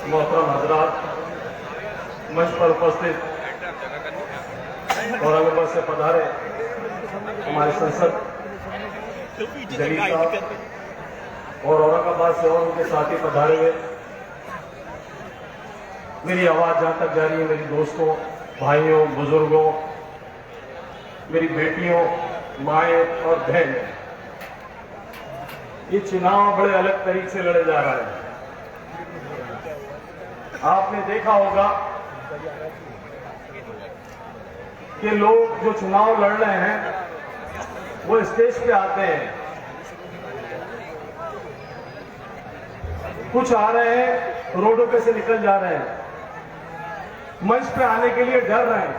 मोहतरम हजरात, मंच पर उपस्थित औरंगाबाद से पधारे हमारे संसद जलील साहब और औरंगाबाद से और उनके साथी पधारे हुए, मेरी आवाज जहां तक जा रही है, मेरी दोस्तों, भाइयों, बुजुर्गों, मेरी बेटियों, माएँ और बहन, ये चुनाव बड़े अलग तरीके से लड़े जा रहा है। आपने देखा होगा कि लोग जो चुनाव लड़ रहे हैं वो स्टेज पे आते हैं, कुछ आ रहे हैं रोडों पे से निकल जा रहे हैं, मंच पे आने के लिए डर रहे हैं।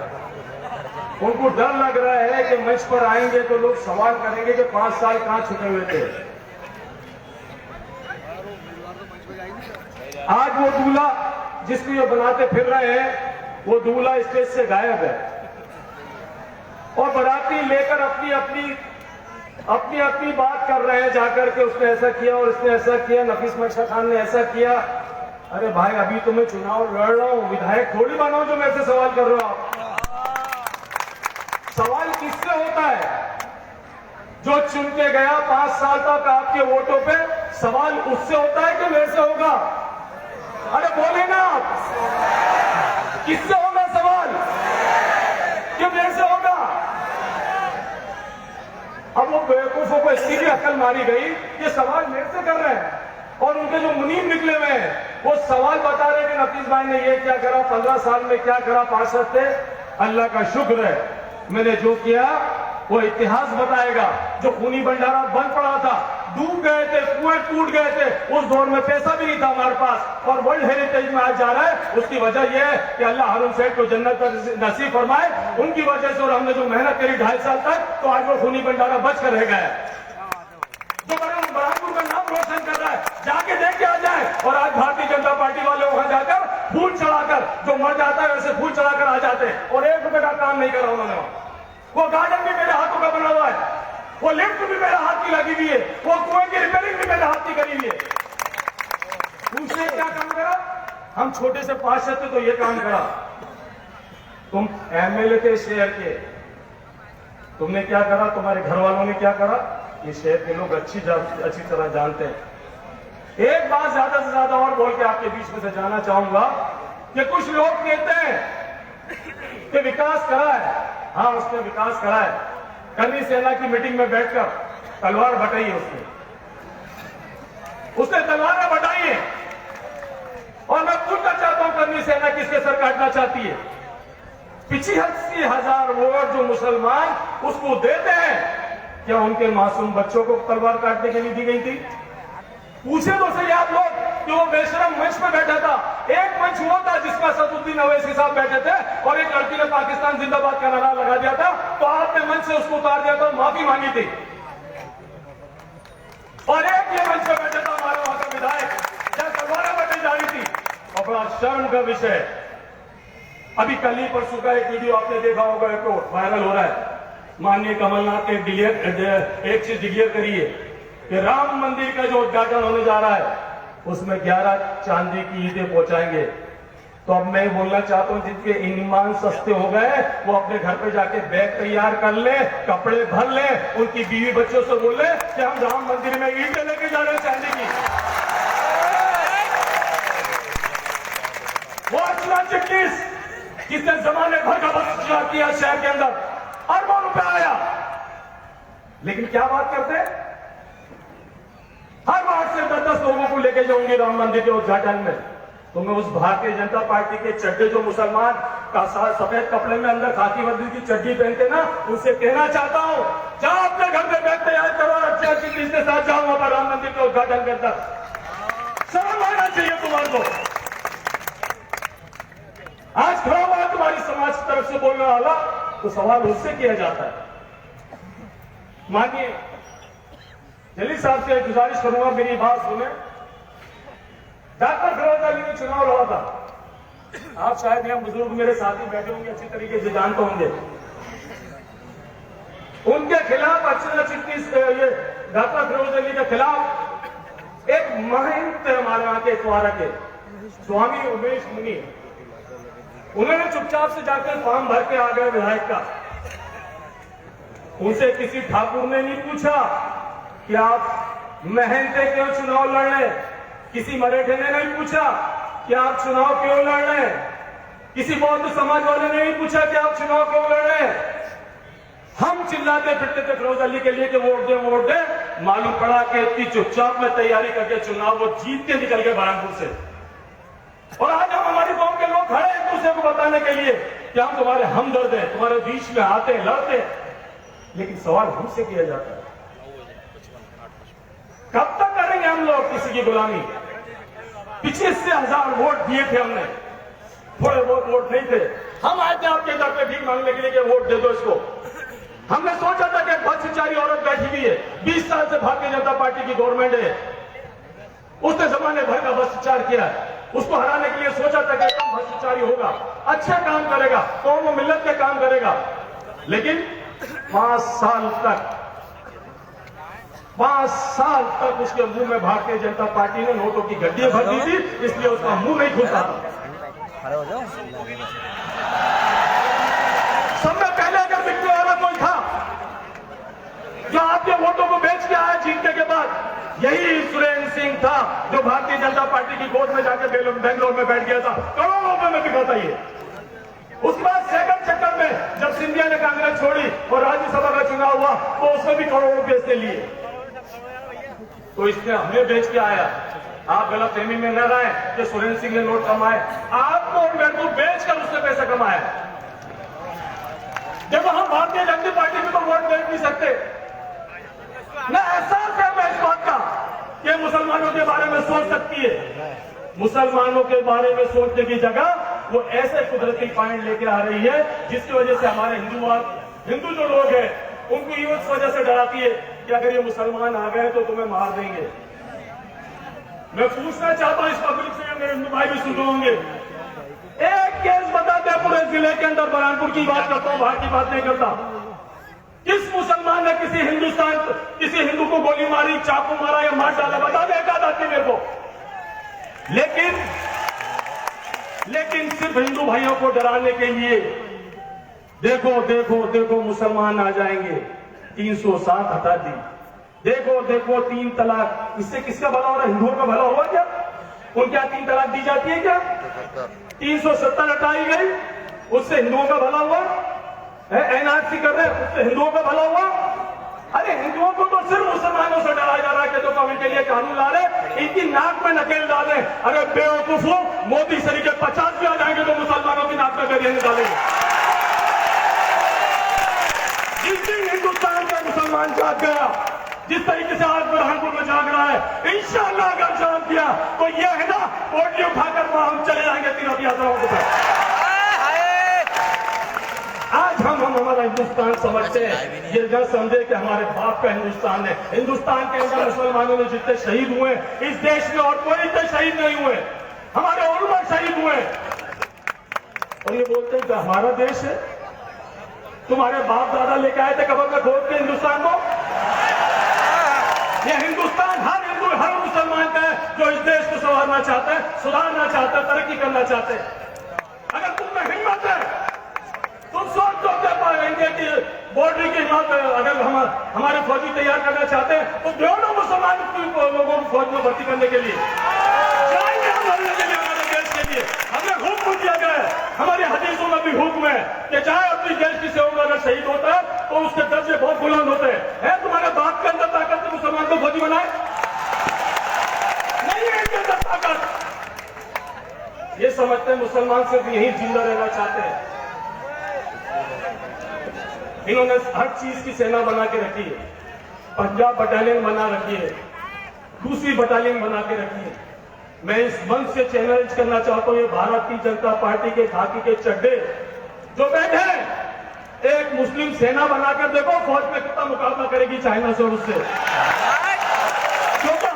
उनको डर लग रहा है कि मंच पर आएंगे तो लोग सवाल करेंगे कि 5 साल कहां छुपे हुए थे। आज वो दूल्हा जिसको ये बनाते फिर रहे हैं, वो दूल्हा स्टेज से गायब है और बाराती लेकर अपनी अपनी बात कर रहे हैं जाकर के, उसने ऐसा किया और इसने ऐसा किया, नफीस मशा खान ने ऐसा किया। अरे भाई, अभी तो मैं चुनाव लड़ रहा हूं, विधायक थोड़ी बना हूं जो मैं ऐसे सवाल कर रहा हूं। सवाल किससे होता है? जो चुन के गया 5 साल तक आपके वोटों पे, सवाल उससे होता है कि मेरे से होगा? अरे बोले ना आप, किससे होगा सवाल? कि मेरे से होगा? अब वो बेवकूफों को इसकी भी अक्ल मारी गई, ये सवाल मेरे से कर रहे हैं और उनके जो मुनीम निकले हुए हैं वो सवाल बता रहे कि नफीस भाई ने ये क्या करा, 15 साल में क्या करा, पार्षद थे। अल्लाह का शुक्र है, मैंने जो किया वो इतिहास बताएगा। जो खूनी भंडारा बंद पड़ा था, डूब गए थे, कुएं टूट गए थे, उस दौर में पैसा भी नहीं था हमारे पास और वर्ल्ड हेरिटेज में आज जा रहा है। उसकी वजह यह है कि अल्लाह हारून सेठ को जन्नत नसीब फरमाए, उनकी वजह से। और हमने जो मेहनत करी 2.5 साल तक, तो आज वो खूनी भंडारा बच कर रह गया है। जो बराबर का नाम रोशन कर रहा है, जाके देख के आ जाए। और आज भारतीय जनता पार्टी वाले वहां जाकर फूल चढ़ाकर, जो मर जाता है वैसे फूल चढ़ाकर आ जाते हैं और 1 रुपए का काम नहीं करा उन्होंने। वो गार्डन भी मेरे हाथों का बना हुआ है, वो लिफ्ट भी मेरे हाथ की लगी हुई है, वो कुएं की रिपेयरिंग भी मेरे हाथ की करी हुई है। उसने क्या काम करा? हम छोटे से पार्षद थे तो ये काम करा। तुम एमएलए थे शहर के, तुमने क्या करा? तुम्हारे घर वालों ने क्या करा? ये शहर के लोग अच्छी तरह जानते हैं। एक बात ज्यादा से ज्यादा और बोल के आपके बीच में से जाना चाहूंगा कि कुछ लोग कहते हैं कि विकास करा है। हाँ, उसने विकास करा है। करनी सेना की मीटिंग में बैठकर तलवार बटाई है उसने तलवार बटाई है। और मैं पूछना चाहता हूं, करनी सेना किसके सर काटना चाहती है? 85,000 वोट जो मुसलमान उसको देते हैं, क्या उनके मासूम बच्चों को तलवार काटने के लिए दी गई थी? पूछे तो सही आप लोग कि वो बेशरम मंच पे बैठा था। एक मंच हुआ था जिसमें असदुद्दीन अवैसी साहब बैठे थे और एक लड़की ने पाकिस्तान जिंदाबाद का नारा लगा दिया था, तो आपने मंच से उसको उतार दिया था, माफी मांगी थी। और एक ये मंच पे बैठा था हमारा वहां का विधायक, जहां तलवारें बटी जा रही थी। और बड़ा शर्म का विषय, अभी कल ही परसों का एक वीडियो आपने देखा होगा, एक वायरल हो रहा है। माननीय कमलनाथ ने एक चीज डिक्लेयर करी है कि राम मंदिर का जो उद्घाटन होने जा रहा है उसमें 11 चांदी की ईंटें पहुंचाएंगे। तो अब मैं बोलना चाहता हूं, जिनके ईमान सस्ते हो गए वो अपने घर पे जाके बैग तैयार कर ले, कपड़े भर ले, उनकी बीवी बच्चों से बोले कि हम राम मंदिर में ईंटें लेके जा रहे हैं चांदी की। वो अर्चना चिटनीस जिसने जमाने भर का भ्रष्टाचार किया शहर के अंदर, अरबों रुपए आया, लेकिन क्या बात करते? हर बार से 10-10 लोगों को लेके जाऊंगी राम मंदिर के उद्घाटन में। तो मैं उस भारतीय जनता पार्टी के चड्डे, जो मुसलमान का सफेद कपड़े में अंदर खाकी वर्दी की चड्डी पहनते ना, उनसे कहना चाहता हूं, जाओ अपने घर में बैग तैयार करो, अर्चना चिटनीस के साथ जाओ वहां पर राम मंदिर के उद्घाटन करता। शर्म आना चाहिए तुम्हारे को। आज खड़ा हुआ तुम्हारी समाज की तरफ से बोलने वाला, तो सवाल उससे किया जाता है। मानिए जलील साहब से गुजारिश करूंगा, मेरी बात सुने। डॉक्टर फिरोज अली ने चुनाव लड़ा था। आप शायद यहाँ बुजुर्ग मेरे साथी बैठे होंगे, अच्छी तरीके से जानते होंगे। उनके खिलाफ अर्चना चिटनीस, ये डॉक्टर फिरोज अली के खिलाफ एक मुहिम थे हमारे यहाँ के इतवारा के, स्वामी उमेश मुनि, उन्होंने चुपचाप से जाकर फॉर्म भर के आ गए विधायक का। उनसे किसी ठाकुर ने नहीं पूछा कि आप मेहनते क्यों चुनाव लड़ रहे, किसी मराठे ने नहीं पूछा कि आप चुनाव क्यों लड़ रहे हैं, किसी बौद्ध समाज वाले ने नहीं पूछा कि आप चुनाव क्यों लड़ रहे हैं। हम चिल्लाते फिरते थे फिरोज अली के लिए कि वोट दे वोट दे, मालूम पड़ा कि इतनी चुपचाप में तैयारी करके चुनाव वो जीत के निकल गए बरहानपुर से। और आज हम हमारी कौम के लोग खड़े एक दूसरे को बताने के लिए कि हम तुम्हारे हमदर्द हैं, तुम्हारे बीच में आते हैं, लड़ते हैं, लेकिन सवाल हमसे किया जाता है कब तक करेंगे हम लोग किसी की गुलामी। पिछले से 1000 वोट दिए थे हमने, थोड़े बहुत वोट नहीं थे, हम आए थे आपके घर पे भीख मांगने के लिए कि वोट दे दो इसको। हमने सोचा था कि एक भ्रष्टाचारी औरत बैठी हुई है, 20 साल से भारतीय जनता पार्टी की गवर्नमेंट है, उसने जमाने भर का भ्रष्टाचार किया है, उसको हराने के लिए सोचा था कि कम भ्रष्टाचारी होगा, अच्छा काम करेगा, कौम व मिल्लत के काम करेगा। लेकिन 5 साल तक उसके मुंह में भारतीय जनता पार्टी ने नोटों की गड्डियां भर दी थी, इसलिए उसका मुंह नहीं खुलता था। सबसे पहले अगर बिकने वाला कोई था जो आपके वोटों को बेच के आया जीतने के बाद, यही सुरेंद्र सिंह था जो भारतीय जनता पार्टी की गोद में जाकर बेंगलोर में बैठ गया था, करोड़ों रुपए में बिका था ये। उसके बाद सेकंड चक्कर में जब सिंधिया ने कांग्रेस छोड़ी और राज्यसभा का चुनाव हुआ तो उसमें भी करोड़ों रुपए इसने लिए। तो इसने हमें बेच के आया। आप गलत फहमी में न रहे कि सुरेंद्र सिंह ने नोट कमाए, आपको और मेरे को बेच कर उसने पैसा कमाया। जब हम भारतीय जनता पार्टी में तो वोट दे नहीं सकते, न एहसास है मैं इस बात का कि मुसलमानों के बारे में सोच सकती है। मुसलमानों के बारे में सोचने की जगह वो ऐसे कुदरती पॉइंट लेके आ रही है जिसकी वजह से हमारे हिंदू जो लोग हैं उनको ये उस वजह से डराती है कि अगर ये मुसलमान आ गए तो तुम्हें मार देंगे। मैं पूछना चाहता हूं इस पब्लिक से, मेरे हिंदू भाई भी सुन रहे होंगे, एक केस बताते हैं पूरे जिले के अंदर, बरहानपुर की बात करता हूं, बाहर की बात नहीं करता। किस मुसलमान ने किसी हिंदू को गोली मारी, चाकू मारा या मार डाला, बता दे एक आध आदमी मेरे को। लेकिन सिर्फ हिंदू भाइयों को डराने के लिए देखो देखो देखो मुसलमान आ जाएंगे, 307 हटा दी, देखो देखो 3 तलाक, इससे किसका भला हो रहा है? हिंदुओं का भला हुआ क्या? उनके यहाँ 3 तलाक दी जाती है क्या? 370 हटाई गई, उससे हिंदुओं का भला हुआ? एनआरसी कर रहे उससे हिंदुओं का भला हुआ? अरे हिंदुओं को तो सिर्फ मुसलमानों से डराया जा रहा है कि जो कभी के लिए कानून ला रहे, इनकी नाक में नकेल डाले। अरे बेवकूफो, मोदी शरीफ के 50 भी आ जाएंगे तो मुसलमानों की नाक में नकेल डालेंगे। जिस दिन हिंदुस्तान का मुसलमान जाग गया, जिस तरीके से आज बुरहानपुर में जाग रहा है, इंशाअल्लाह अगर जाग किया तो यह है ना, ओटी उठाकर हम चले जाएंगे तीर्थ यात्राओं के साथ। आज हम हमारा हिंदुस्तान समझते हैं, ये न समझे कि हमारे बाप का हिंदुस्तान है। हिंदुस्तान के अंदर मुसलमानों ने जितने शहीद हुए इस देश में और कोई इतने शहीद नहीं हुए, हमारे उलमा शहीद हुए। और ये बोलते हैं कि हमारा देश है, तुम्हारे बाप दादा लेके आए थे कबर में खोद के हिंदुस्तान को। ये हिंदुस्तान हर हिंदू हर मुसलमान का है जो इस देश को संवारना चाहते हैं, सुधारना चाहते हैं, तरक्की करना चाहते हैं। अगर तुम में हिम्मत है, तुम सोच तो पाएंगे कि बॉर्डर की हिम्मत, अगर हम हमारे फौजी तैयार करना चाहते हैं तो दोनों मुसलमान लोगों को फौज में भर्ती करने के लिए जाएंगे, हम लड़ने के लिए, हमारे देश के लिए। हमें हुक्म दिया गया है, हमारे हदीसों में भी हुक्म है कि चाहे अपनी देश की सेवा में अगर शहीद होता है तो उसके दर्जे बहुत बुलंद होते हैं। तुम्हारे बाप के अंदर ताकत से मुसलमान को फौजी बनाए? नहीं है इनके अंदर ताकत। ये समझते हैं मुसलमान सिर्फ यही जिंदा रहना चाहते हैं। इन्होंने हर चीज की सेना बना के रखी है, पंजाब बटालियन बना रखी है, दूसरी बटालियन बना के रखी है। मैं इस मंच से चैलेंज करना चाहता हूं, ये भारतीय जनता पार्टी के खाकी के चड्डे जो बैठे हैं, एक मुस्लिम सेना बनाकर देखो फौज में कितना मुकाबला करेगी चाइना से और उससे। क्योंकि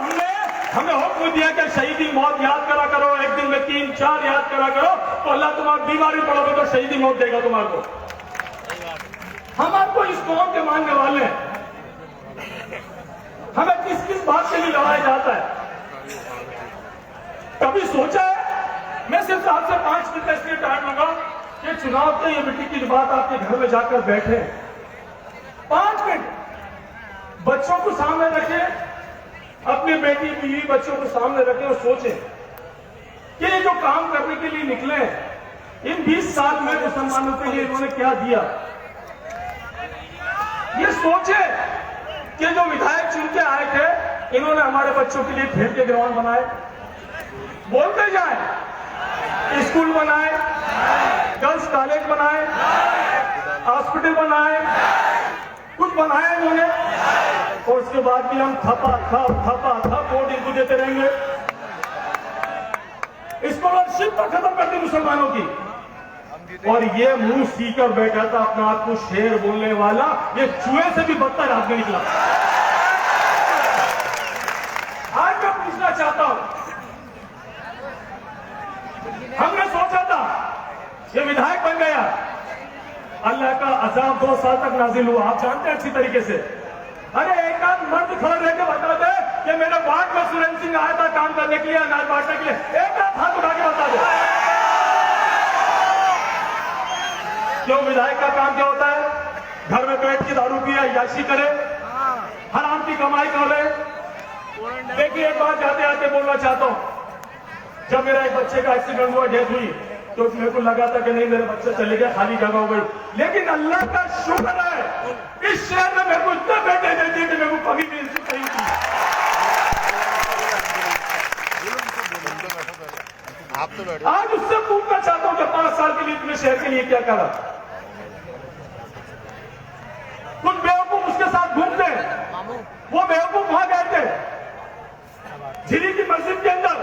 हमें हुक्म दिया कि शहीदी मौत याद करा करो, एक दिन में 3-4 याद करा करो तो अल्लाह तुम्हारी बीमारी पड़ोगे तो शहीदी मौत देगा तुम्हारे को। हम आपको इस कौम के मानने वाले हैं, हमें किस किस बात के लिए लड़ाया जाता है? कभी सोचा है मैं सिर्फ आपसे 5 मिनट इसलिए टाइम लूंगा कि चुनाव के ये मिट्टी की बात आपके घर में जाकर बैठे 5 मिनट बच्चों को सामने रखें, अपनी बेटी बीवी बच्चों को सामने रखें और सोचें कि ये जो काम करने के लिए निकले इन 20 साल में मुसलमानों के लिए इन्होंने क्या दिया। ये सोचे कि जो विधायक चुन के आए थे इन्होंने हमारे बच्चों के लिए खेल के ग्राउंड बनाए, बोलते जाए, स्कूल बनाए, गर्ल्स कॉलेज बनाए, हॉस्पिटल बनाए, कुछ बनाया इन्होंने, और उसके बाद भी हम थपा वोट इनको देते रहेंगे। स्कॉलरशिप तो खत्म कर दी मुसलमानों की, और ये मुंह सीकर बैठा था अपना आप को शेर बोलने वाला, ये चूहे से भी बदतर आदमी निकला। आज मैं पूछना चाहता हूं, हमने सोचा था ये विधायक बन गया, अल्लाह का अजाब 2 साल तक नाजिल हुआ, आप जानते हैं अच्छी तरीके से। अरे एक आध मर्द खड़ा रह के बता दे कि मेरे वार्ड में सुरेंद्र सिंह आया था काम करने के लिए, अनाज बांटने के लिए, एक आध हाथ उठा के बता दे। क्यों? विधायक का काम क्या होता है? घर में बैठ के दारू पिया याशी करे, हराम की कमाई करे। देखिए एक बात जाते आते बोलना चाहता हूं, जब मेरा एक बच्चे का एक्सीडेंट हुआ, डेथ हुई, तो मेरे को लगा था कि नहीं मेरे बच्चे चले गए, खाली जगह हो गई, लेकिन अल्लाह का शुक्र है इस शहर में मेरे को इतने बेटे दे दिए कि मेरे को कभी भी इज्जत नहीं थी। आज उससे पूछना चाहता हूं कि 5 साल के लिए तुमने शहर के लिए क्या करा। कुछ बेवकूफ उसके साथ घूमते हैं, वो बेवकूफ वहां गए थे झिली की मस्जिद के अंदर,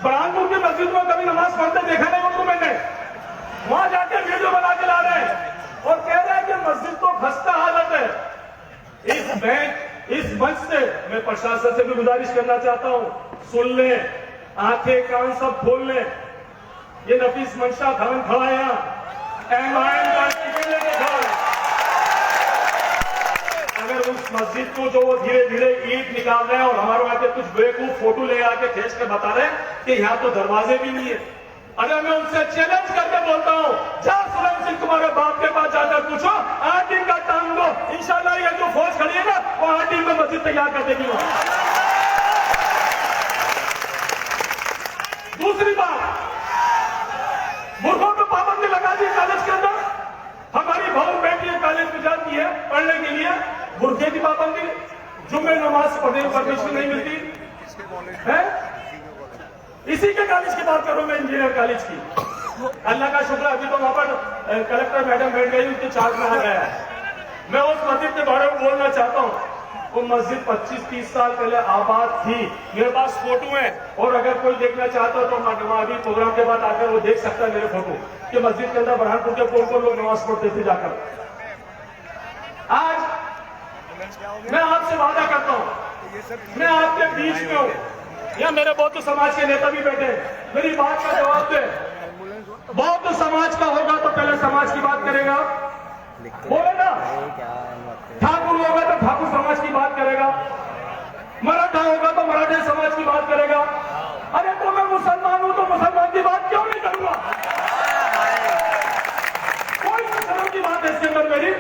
बुरहानपुर की मस्जिद में कभी नमाज पढ़ते देखा नहीं उनको मैंने, वहां जाके वीडियो बना के ला रहे हैं और कह रहे हैं कि मस्जिद तो खस्ता हालत है। इस मंच से मैं प्रशासन से भी गुजारिश करना चाहता हूं, सुन ले, आंखें कान सब खोल ले। ये नफीस मंशा खान खड़ा है यहाँ, एमआईएम का टिकट लेके खड़ा है। अगर उस मस्जिद को जो वो धीरे धीरे ईंट निकाल रहे हैं और हमारे वहां के कुछ बेवकूफ फोटो ले आके खींच के बता रहे हैं कि यहाँ तो दरवाजे भी नहीं है, अरे मैं उनसे चैलेंज करके बोलता हूँ, जा सुरेंद्र सिंह तुम्हारे बाप के पास जाकर पूछो, 8 दिन का टाइम दो, इंशाल्लाह ये जो फौज खड़ी है ना वो 8 दिन में मस्जिद तैयार कर देगी। दूसरी बात, बुरखों पे पाबंदी लगा दी कॉलेज के अंदर। हमारी बहू बेटी कॉलेज में जाती है पढ़ने के लिए, बुरखे की पाबंदी, जुम्मे नमाज पढ़ने की परमिशन नहीं मिलती है। इसी के कॉलेज की बात करूं मैं, इंजीनियर कॉलेज की। अल्लाह का शुक्र अभी तो वहां पर कलेक्टर मैडम बैठ गई, उनके चार्ज में आ गया है। मैं उस मस्जिद के बारे में बोलना चाहता हूं, वो मस्जिद 25-30 साल पहले आबाद थी, मेरे पास फोटो है, और अगर कोई देखना चाहता हो तो अभी प्रोग्राम के बाद आकर वो देख सकता है मेरे फोटो कि मस्जिद के अंदर बुरहानपुर के कौन लोग नमाज पढ़ते थे जाकर। आज मैं आपसे वादा करता हूं, मैं आपके बीच में हूं, या मेरे बौद्ध समाज के नेता भी बैठे, मेरी बात का जवाब दे। बौद्ध समाज का होगा तो पहले समाज की बात करेगा, बोले ना, ठाकुर होगा तो ठाकुर समाज की बात करेगा, मराठा होगा तो मराठा समाज की बात करेगा। अरे तो मैं मुसलमान हूं तो मुसलमान की बात क्यों नहीं करूंगा? कोई मुसलमान की बात है इसके अंदर मेरी,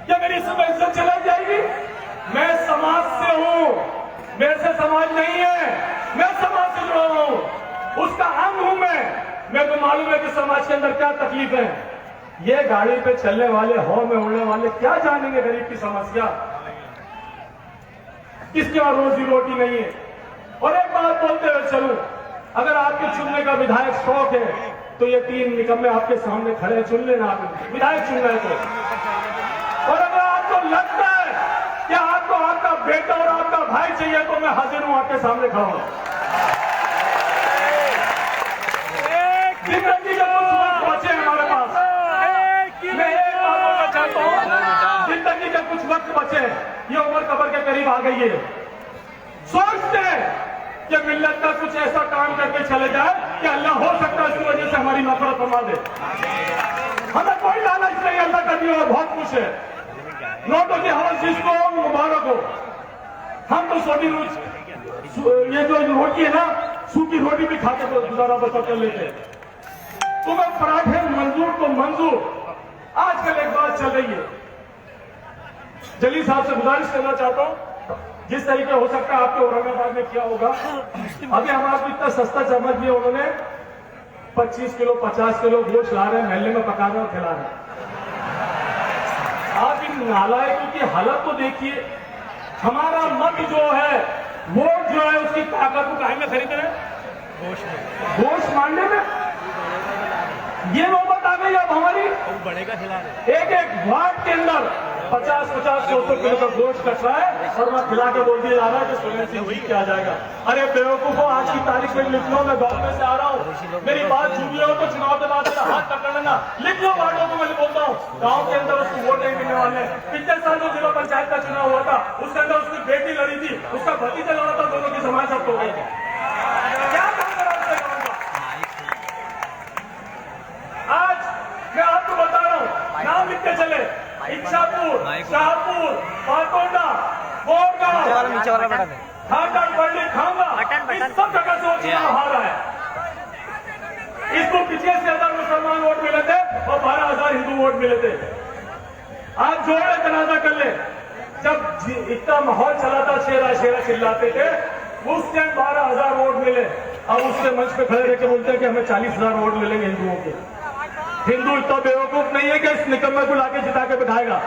क्या मेरी इसमें इज्जत चलाई जाएगी? मैं समाज से हूं, मेरे से समाज नहीं है, मैं समाज से जुड़ा हूं, उसका अंग हूं मैं। मेरे को मालूम है कि समाज के अंदर क्या तकलीफ है। ये गाड़ी पे चलने वाले, हवा में उड़ने वाले क्या जानेंगे गरीब की समस्या, किसके वहां रोजी रोटी नहीं है। और एक बात बोलते हुए चलूं, अगर आपके चुनने का विधायक शौक है तो ये 3 निकम्मे आपके सामने खड़े हैं, चुन लेना आप विधायक चुन रहे थे। और अगर आपको लगता है कि आपको आपका बेटा और आपका भाई चाहिए तो मैं हाजिर हूं, आपके सामने खड़ा हूं। जिंदगी का कुछ वक्त बचे हमारे पास, मैं एक बात बोलना चाहता हूं, जिंदगी का कुछ वक्त बचे, ये उम्र कब्र के करीब आ गई है। सोचते हैं कि मिल्लत का कुछ ऐसा काम करके चले जाए कि अल्लाह हो सकता है इसकी वजह से हमारी नफरत फरमा दे। हमें कोई लालच नहीं, अल्लाह का दिया बहुत कुछ है। नोटों की हवस जिसको मुबारक हो, हम तो सोटी ये जो रोटी है ना सूखी रोटी भी खाते तो गुजारा बसर कर लेते। तुम्हें पराठे मंजूर तो मंजूर। आजकल एक बात चल रही है, जलील साहब से गुजारिश करना चाहता हूं, जिस तरीके हो सकता है आपके औरंगाबाद में किया होगा, अभी हमारा इतना सस्ता चम्मच भी उन्होंने 25 किलो 50 किलो गोश्त ला रहे हैं, महल्ले में पका रहे और खिला रहे हैं। आप इन नालायकों की हालत को देखिए। हमारा मत जो है, वोट जो है, उसकी ताकत को काहे में खरीद रहे हैं? गोश्त मांडे में। ये नौबत आ गई अब हमारी। बढ़ेगा खिला रहे, एक एक वार्ड के अंदर 50-50 100 किलो का गोश्त कट रहा है और वहां खिला के बोल दिया जा रहा है कि सोलन सिंह जीत के आ जाएगा। अरे बेवकूफो, आज की तारीख में लिख लो, मैं गाँव में से आ रहा हूँ, मेरी बात झूठी हो तो चुनाव के बाद मेरा हाथ पकड़ लेना, लिख लो वार्डों को। मैं बोलता हूँ गाँव के अंदर उसको वोट नहीं मिलने वाले। पिछले साल जो जिला पंचायत का चुनाव हुआ था, उसके अंदर उसकी बेटी लड़ी थी, उसका भतीजा लड़ा था, दोनों की समाज जब्त हो गई थी। क्या काम करा उसने गाँव का? आज मैं आपको बता रहा हूँ, नाम लिखते चले, इच्छापुर, शाहपुर, पाटोडा, बोरगांव, खाटा, पंडित, खांगा, इस सब जगह से वो चुनाव हारा है। इसको 85,000 मुसलमान वोट मिले थे और 12,000 हिंदू वोट मिले थे। आप जोड़े तनाजा कर ले, जब इतना माहौल चला था, शेरा शेरा चिल्लाते थे, उस टाइम 12,000 वोट मिले। अब उसके मंच पे खड़े रहकर बोलते हैं कि हमें 40,000 वोट मिलेंगे हिंदुओं के। हिंदू इतना बेवकूफ नहीं है कि इस निकम्मे को लाके जिता के बिठाएगा।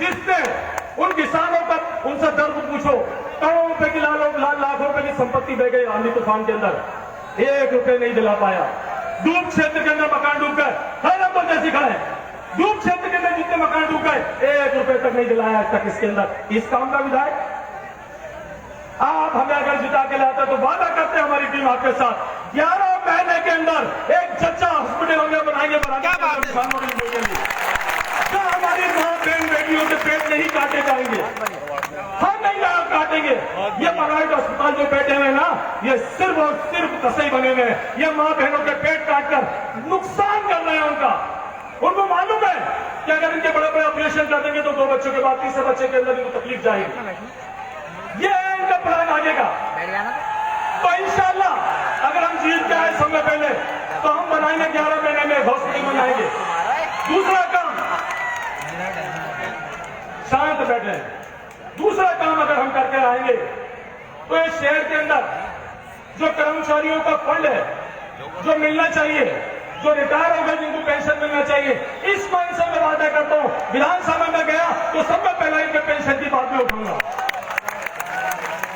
जिसने उन किसानों का, उनसे दर्द पूछो, करोड़ों रुपए की लाखों रुपए की संपत्ति बह गई आंधी तूफान के अंदर, 1 रुपए नहीं दिला पाया। डूब क्षेत्र के अंदर मकान डूब गए, हैरत तो जैसी खड़े। डूब क्षेत्र के अंदर जितने मकान डूब गए, 1 रुपए तक नहीं दिलाया आज तक इसके अंदर। इस काम का विधायक आप हमें अगर जिता के लाते तो वादा करते हैं हमारी टीम आपके साथ, 11 महीने के अंदर एक चच्चा हॉस्पिटल हमें बनाएंगे। क्या हमारी मां बहन बेटियों के पेट नहीं काटे जाएंगे? हम नहीं काटेंगे। ये प्राइवेट अस्पताल जो बैठे हुए ना, ये सिर्फ और सिर्फ कसई बने हुए हैं। ये मां बहनों के पेट काटकर नुकसान कर रहे हैं उनका। उनको मालूम है कि अगर इनके बड़े बड़े ऑपरेशन कर देंगे तो 2 बच्चों के बाद तीसरे बच्चे के अंदर इनको तकलीफ जाएगी। ये है इनका प्लान आगे का। तो इंशाल्लाह अगर हम जीत के आए समय पहले तो हम बनाएंगे 11 महीने में हॉस्पिटल बनाएंगे। दूसरा काम, शांत बैठे। दूसरा काम अगर हम करके आएंगे तो इस शहर के अंदर जो कर्मचारियों का फंड है, जो मिलना चाहिए, जो रिटायर हो गए जिनको पेंशन मिलना चाहिए, इस मांग से मैं वादा करता हूं, विधानसभा में गया तो सबसे पहले इनके पेंशन की बात में उठाऊंगा।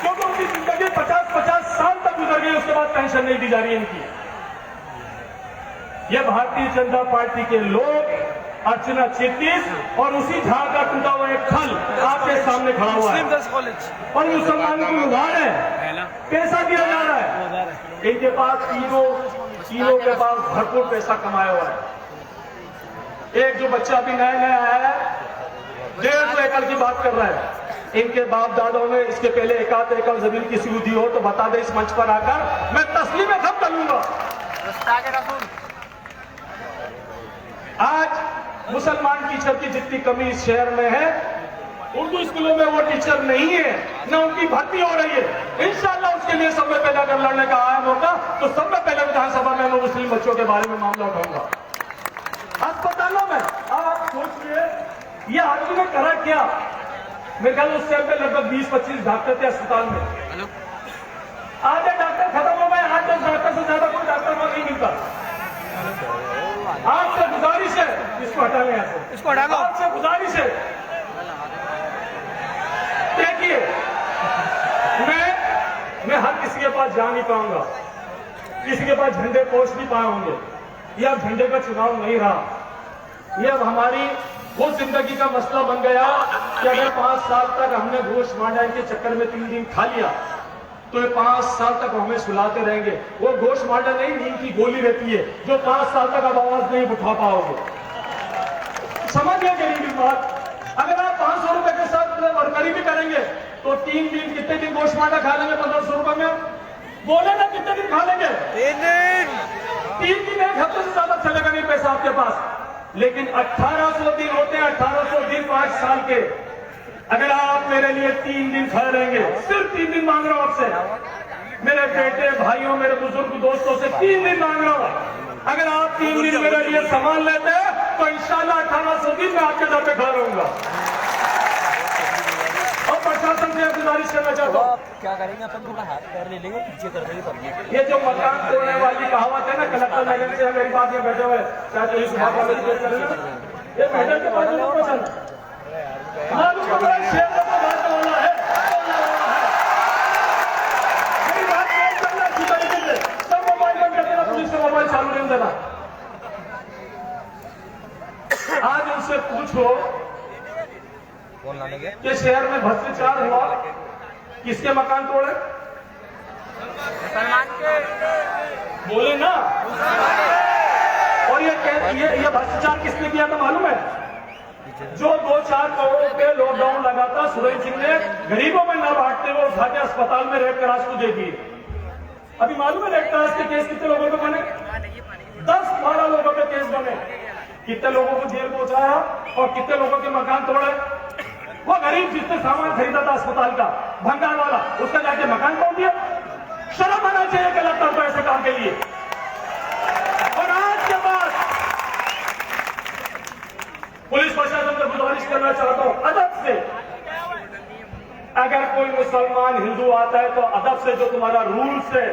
क्योंकि उनकी जिंदगी 50-50 साल तक गुजर गई, उसके बाद पेंशन नहीं दी जा रही है इनकी। ये भारतीय जनता पार्टी के लोग, अर्चना चित्तीस और उसी झाड़ का टूटा हुआ एक फल आपके सामने खड़ा हुआ है और मुसलमानों को उधार है, पैसा दिया जा रहा है। इनके पास तीनों के पास भरपूर पैसा कमाया हुआ है। एक जो बच्चा अभी नया आया है, 150 एकड़ की बात कर रहा है। इनके बाप दादाओं ने इसके पहले 1 एकड़ जमीन किसी को दी हो तो बता दे इस मंच पर आकर, मैं तस्लीम में खत्म कर लूंगा। आज मुसलमान टीचर की जितनी कमी इस शहर में है, उर्दू स्कूलों में वो टीचर नहीं है, न उनकी भर्ती हो रही है। इंशाल्लाह उसके लिए सबसे पहले अगर लड़ने का आया मौका तो सबसे पहले विधानसभा में मैं मुस्लिम बच्चों के बारे में मामला उठाऊंगा। अस्पतालों में अब आप सोचिए, ये आदमी ने करा क्या? मेरे ख्याल उस टाइम पे लगभग 20-25 डॉक्टर थे अस्पताल में। आधे डॉक्टर खत्म हो गए, 8-10 डॉक्टर से ज्यादा कोई डॉक्टर वहां नहीं मिलता। आपसे गुजारिश है, इसको हटा लें यहाँ से, इसको हटा लो। आपसे गुजारिश है, देखिए मैं हर किसी के पास जा नहीं पाऊंगा, किसी के पास झंडे पोस्ट नहीं पाए होंगे। ये अब झंडे का चुनाव नहीं रहा, ये अब हमारी वो जिंदगी का मसला बन गया कि अगर 5 साल तक हमने घूस मांडा के चक्कर में 3 दिन खा लिया तो ये 5 साल तक हमें सुलाते रहेंगे। वो घोष मांडा नहीं, नींद की गोली रहती है जो 5 साल तक अब आवाज नहीं उठा पाओगे। समझ गए गरीबी बात? अगर आप 500 रुपए के साथ वर्करी भी करेंगे तो 3 दिन कितने दिन घोष मांडा खा लेंगे 1500 रुपए में? बोले ना कितने दिन खा लेंगे? 3 दिन 1 हफ्ते से ज्यादा चलेगा नहीं पैसा आपके पास। लेकिन 1800 दिन होते हैं, 1800 दिन 5 साल के। अगर आप मेरे लिए 3 दिन खड़े रहेंगे, सिर्फ 3 दिन मांग रहा हूं आपसे, मेरे बेटे भाइयों मेरे बुजुर्ग दोस्तों से 3 दिन मांग रहा हूं, अगर आप 3 दिन मेरे लिए संभाल लेते हैं तो इंशाल्लाह 1800 दिन में आपके दर पे खड़ा रहूंगा। और प्रशासन से गुजारिश करना चाहता हूँ, क्या करेंगे अपन, थोड़ा हाथ पैर ले लेंगे, पीछे कर देंगे। ये जो मकान तोड़ने वाली कहावत है ना, कलेक्टर नगर से मेरी बात में बैठे हुए क्या चाहिए सुबह वाले ये मैडम के पास नहीं पसंद मालूम तो बड़ा शेर का तो बात वाला है, मेरी बात नहीं करना अच्छी तरीके से, सब मोबाइल बंद कर देना, पुलिस का मोबाइल चालू नहीं देना। आज उनसे पूछो कि शहर में भ्रष्टाचार हुआ, किसके मकान तोड़े? मुसलमान के बोले ना। और ये भ्रष्टाचार किसने किया था मालूम है? जो 2-4 करोड़ पे लॉकडाउन लगा था, सुरेश सिंह ने गरीबों में ना बांटते हुए उठा के अस्पताल में रेड क्रॉस को दे दिए। अभी मालूम है रेड क्रॉस के केस कितने लोगों पे बने? 10-12 लोगों पे केस बने। कितने लोगों को जेल पहुंचाया और कितने लोगों के मकान तोड़े? वो गरीब जिसने सामान खरीदा था अस्पताल का, भंगार वाला, उसका जाके मकान तोड़ दिया। शर्म आना चाहिए कलेक्टर को ऐसे काम के लिए। और आज के बाद पुलिस प्रशासन से गुजारिश करना चाहता हूं, अदब से, अगर कोई मुसलमान हिंदू आता है तो अदब से, जो तुम्हारा रूल्स है,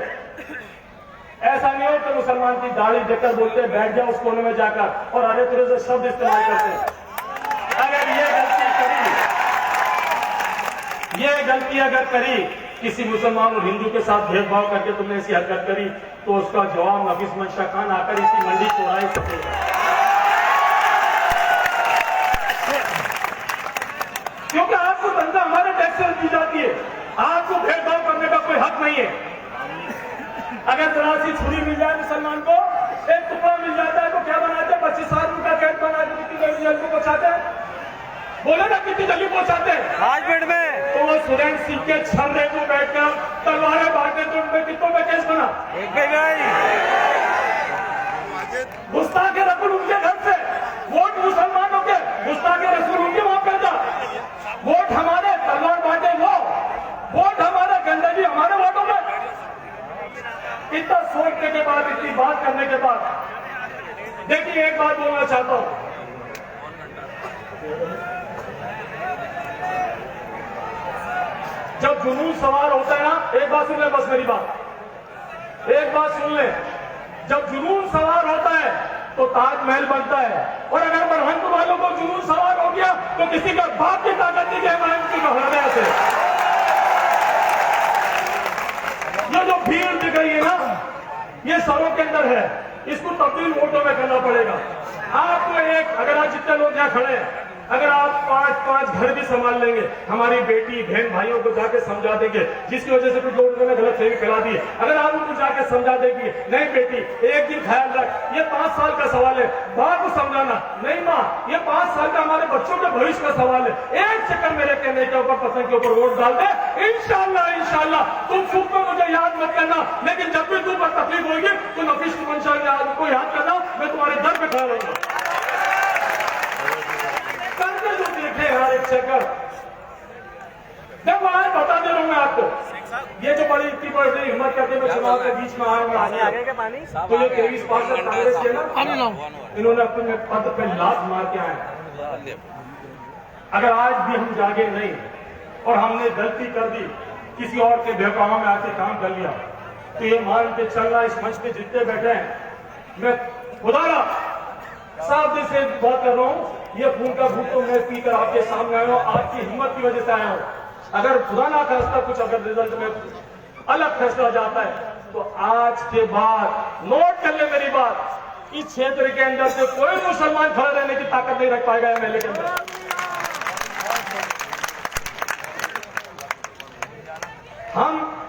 ऐसा नहीं हो कि मुसलमान की दाढ़ी देखकर बोलते बैठ जाओ उस कोने में जाकर और अरे तुरे से शब्द इस्तेमाल करते। अगर ये गलती अगर करी, किसी मुसलमान और हिंदू के साथ भेदभाव करके तुमने ऐसी हरकत करी, तो उसका जवाब नफीस मंशा खान आकर इसी मंडी चौराहे सकेगा। क्योंकि आपको धंधा हमारे टैक्स से दी जाती है, आपको भेदभाव करने का कोई हक नहीं है। अगर जरा सी छुरी मिल जाए मुसलमान को, एक टुकड़ा मिल जाता है तो क्या बनाते हैं? 25 आदमी का कैद बना के कितनी जल्दी जल्दी पहुंचाते हैं? बोले ना कितनी जल्दी पहुंचाते हैं? 5 मिनट में। तो वो सुरेंद्र सिंह के छर्रे को बैठकर तलवारें बांटने तो उनमें कितनों में केस बना? एक भाई गुस्ताखे रसूल उनके घर से, वोट मुसलमानों के, गुस्ताखे रसूल उनके वहां पैदा, वोट हमारे, तलवार बांटे वो, वोट हमारा, गंदगी हमारे वोटों में। इतना सोचने के बाद, इतनी बात करने के बाद, देखिए एक बात बोलना चाहता हूं, जब जुनून सवार होता है ना, एक बात सुन ले, बस मेरी बात एक बात सुन ले, जब जुनून सवार होता है तो ताजमहल बनता है, और अगर बरहंत वालों को जुनून सवार हो गया तो किसी का बाप की ताकत नहीं है महंत को हृदय से। ये जो भीड़ दिख रही है ना, ये सरों के अंदर है, इसको तब्दील वोटों में करना पड़ेगा। आपको एक, अगर आज जितने लोग यहाँ खड़े हैं, अगर आप 5-5 घर भी संभाल लेंगे, हमारी बेटी बहन भाइयों को जाके समझा देंगे, जिसकी वजह से कुछ लोगों ने गलत फहमी फैला दी है, अगर आप उनको जाके समझा देंगे, नहीं बेटी एक दिन ख्याल रख, ये 5 साल का सवाल है, माँ को समझाना, नहीं माँ ये 5 साल का हमारे बच्चों के भविष्य का सवाल है, एक चक्कर मेरे कहने के ऊपर, पसंद के ऊपर वोट डाल दे, इंशाल्लाह तुम सुख में मुझे याद मत करना, लेकिन जब भी तुम पर तकलीफ होगी तो नफीस मंशा को याद करना, मैं तुम्हारे दर पे खड़ा रहूंगा। जो देखे हर एक चक्कर, जब आज बता दे रहा हूं मैं आपको, ये जो बड़ी इतनी बड़ी हिम्मत करके मैं चुनाव के बीच में आया हूं, तो ये 23 पार्षद कांग्रेस के ना, इन्होंने अपने पद पे लात मार के आए। अगर आज भी हम जागे नहीं और हमने गलती कर दी, किसी और के बहकावा में आके काम कर लिया, तो ये मान के चलना, इस मंच पे जितने बैठे हैं, मैं खुदा साफ दिल से बात कर रहा हूं, ये खून का घूंट तो मैं पीकर आपके सामने आया हूं, आपकी हिम्मत की वजह से आया हूं। अगर खुदा ना खास्ता कुछ अगर रिजल्ट में अलग फैसला जाता है, तो आज के बाद नोट कर ले मेरी बात, इस क्षेत्र के अंदर से कोई मुसलमान खड़ा रहने की ताकत नहीं रख पाएगा एमएलए के अंदर।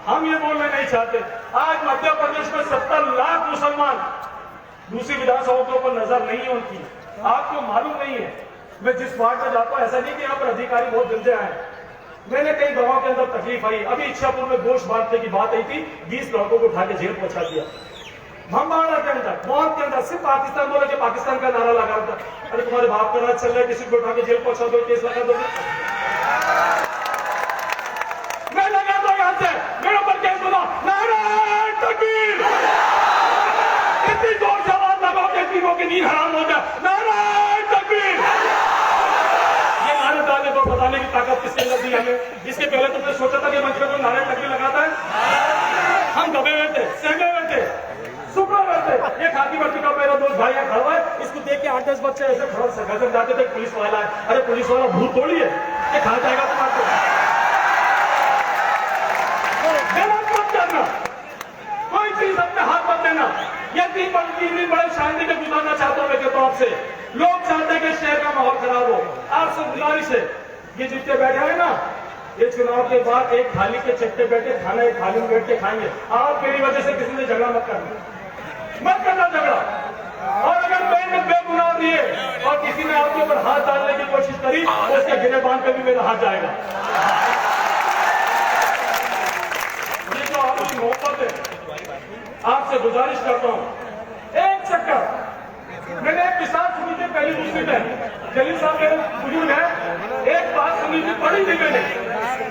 हम ये बोलना नहीं चाहते, आज मध्य प्रदेश में 70 लाख मुसलमान दूसरी विधानसभाओं के ऊपर नजर नहीं है उनकी, आपको मालूम नहीं है। मैं जिस वार्ड में जाता हूं, ऐसा नहीं कि यहाँ पर अधिकारी बहुत गंदे आए, मैंने कई गांवों के अंदर तकलीफ आई, अभी इच्छापुर में गोश्त बांटने की बात आई थी, 20 लड़कों को उठा के जेल पहुंचा दिया। भंबाड़ा के अंदर, मौत के अंदर सिर्फ पाकिस्तान बोला कि पाकिस्तान का नारा लगा था, अरे तुम्हारे बाप का राज चल रहा है, किसी को उठा के जेल पहुंचा दो, केस लगा दो, मैं लगा दो यहाँ से, मेरे ऊपर केस नारायण तकबीर। इतनी जोर से आवाज लगाओ कि तीनों की नींद हराम हो जाए। नारायण तकबीर। ये नारे डाले तो बताने की ताकत किसके अंदर दी हमें? इसके पहले तो मैंने सोचा था कि मंच में तो नारायण तकबीर लगाता है, हम दबे हुए थे, सहमे हुए थे, सुपड़ा हुए थे। ये खाकी वर्दी का मेरा दोस्त भाई है खड़ा है, इसको देख के 8-10 बच्चे ऐसे खड़ा गजब जाते थे, पुलिस वाला है। अरे पुलिस वाला भूत थोड़ी है, ये खा जाएगा तुम्हारे। गलत मत करना, कोई चीज अपने हाथ मत देना। ये 3 दिन बड़े शांति के गुजारना चाहता हूँ मैं कहता हूँ आपसे। लोग चाहते हैं कि शहर का माहौल खराब हो। आपसे गुजारिश है, ये जितने बैठे हैं ना, ये चुनाव के बाद एक थाली के चट्टे बैठे खाना एक थाली में बैठ के खाएंगे। आप मेरी वजह से किसी ने झगड़ा मत करना, मत करना झगड़ा। और अगर मैंने बेगुनाह दिए और किसी ने आपके ऊपर हाथ डालने की कोशिश करी तो उसके गिरेबान पे भी मेरा हाथ जाएगा। ये जो आपकी मोहब्बत है, आपसे गुजारिश करता हूँ, एक चक्कर मैंने एक मिसाल सुनी थी पहली दूसरी में, जलील साहब मेरे बुजुर्ग है, एक बात सुनी थी पढ़ी थी मैंने,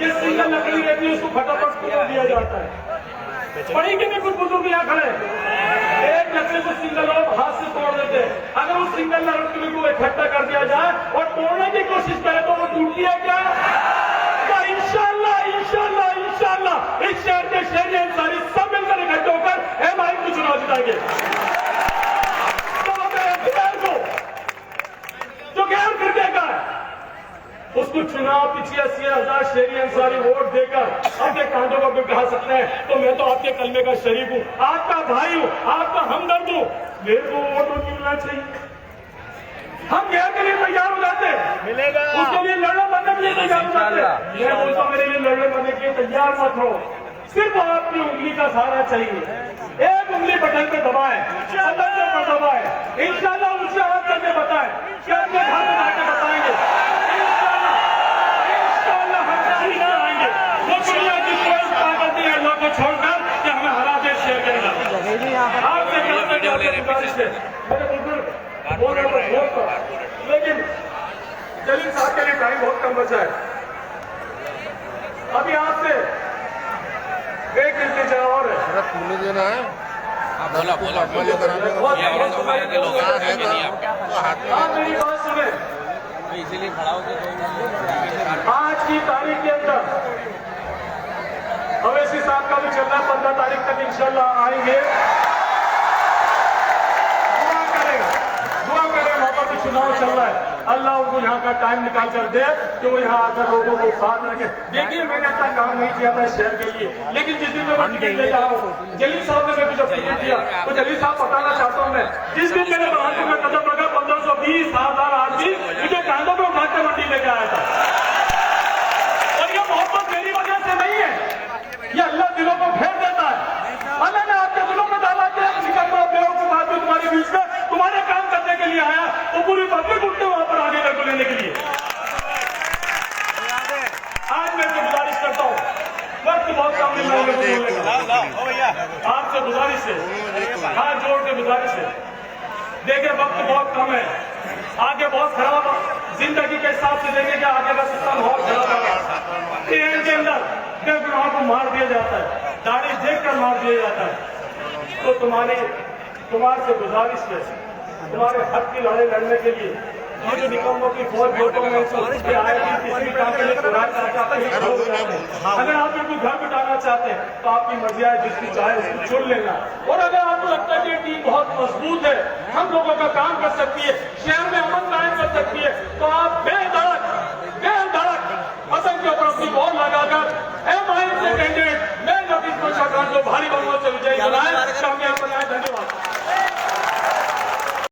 ये सिंगल लकड़ी रहती है उसको फटाफट तोड़ दिया जाता है। पढ़ी के भी कुछ बुजुर्ग यहाँ खड़े, एक लकड़ी को सिंगल लोग हाथ से तोड़ देते हैं। अगर उस सिंगल लकड़ी को इकट्ठा कर दिया जाए और तोड़ने की कोशिश करे तो वो टूटती है क्या? तो इंशाल्लाह इंशाल्लाह इंशाल्लाह इस शहर के शहरी अंसारी सब मिलकर इकट्ठे होकर MIM को चुनाव जिताएंगे। जो गैर फिरके का है उसको चुनाव पीछे 80,000 शहरी अंसारी वोट देकर अपने कांधों पर बिठा सकते हैं। तो मैं तो आपके कलमे का शरीक हूँ, आपका भाई हूँ, आपका हमदर्द हूँ। मेरे को वोट मिलना चाहिए। हम गैर के लिए तैयार हो जाते मिलेगा, उसके लिए लड़ने मरने के लिए तैयार हो जाते। मैं बोलता मेरे लिए लड़ने मरने के लिए तैयार मत हो, सिर्फ आपकी उंगली का सहारा चाहिए। एक उंगली बटन पे दबाए, बटन पर दबाए, इंशाल्लाह उसे हाथ करके बताए कि अपने घर में जाके बताएंगे। इंशाल्लाह हम जीत आएंगे। वो दुनिया की कोई ताकत नहीं है अल्लाह को छोड़कर कि हमें हरा दे शहर के अंदर। आपसे गुजारिश है, मेरे बुजुर्ग बोल रहे थे बहुत पर, लेकिन जलील साहब के लिए टाइम बहुत कम बचा है। अभी आपसे एक इंतजा और है, मुझे देना है। बोला बोला आप मेरी बात सुने। इसीलिए खड़ा होकर आज की तारीख के अंदर अवैसी साहब का भी चल रहा है, 15 तारीख तक इंशाल्लाह आएंगे। दुआ करें, वहां पर भी चुनाव चल रहा है, अल्लाह उनको यहाँ का टाइम निकाल कर दे कि वो यहाँ आकर लोगों को साथ रखे। देखिए मैंने अपना काम नहीं किया था शहर के लिए, लेकिन जिस दिन मैं टिकट ले रहा हूँ, जलील साहब ने मुझे टिकट दिया तो जलील साहब बताना चाहता हूँ मैं, जिस दिन मैंने बहादुर में कदम लगा 1520,000 आदमी मुझे कांधों पर उठा के मंडी लेके आया था। और ये मोहब्बत मेरी वजह से नहीं है, ये अल्लाह दिलों को फेर देता है। अल्लाह ने आपके दिलों में डाला कि बेवकूफ आदमी तुम्हारे बीच में तुम्हारे काम करने के लिए आया, तो पूरी पब्लिक उठते वहां पर आगे को लेने के लिए। आज मैं गुजारिश करता हूँ, वक्त बहुत कम मिल रहा है, आपसे गुजारिश है, हाथ जोड़ के गुजारिश है। देखिए वक्त बहुत कम है, आगे बहुत खराब जिंदगी के हिसाब से देंगे कि आगे का सिस्टम बहुत खराब होगा। ट्रेन के अंदर बेगुनाहों को मार दिया जाता है, दाढ़ी देखकर मार दिया जाता है। तो तुम्हारे से गुजारिश है, तुम्हारे हक की लड़ाई लड़ने के लिए ये जो निकम्मों की फौज वोटों में आए किसी काम के लिए अगर आप इनको घर बिठाना चाहते हैं तो आपकी मर्जी है, जिसकी चाहे उसको चुन लेना। और अगर आपको लगता है कि टीम बहुत मजबूत है, हम लोगों का काम कर सकती है, शहर में अमन कायम कर सकती है, तो आप बेधड़क पसंद के ऊपर अपनी वोट लगाकर MIM से कैंडिडेट मैं नफीस को भारी बहुमत से विजयी बनाए। धन्यवाद।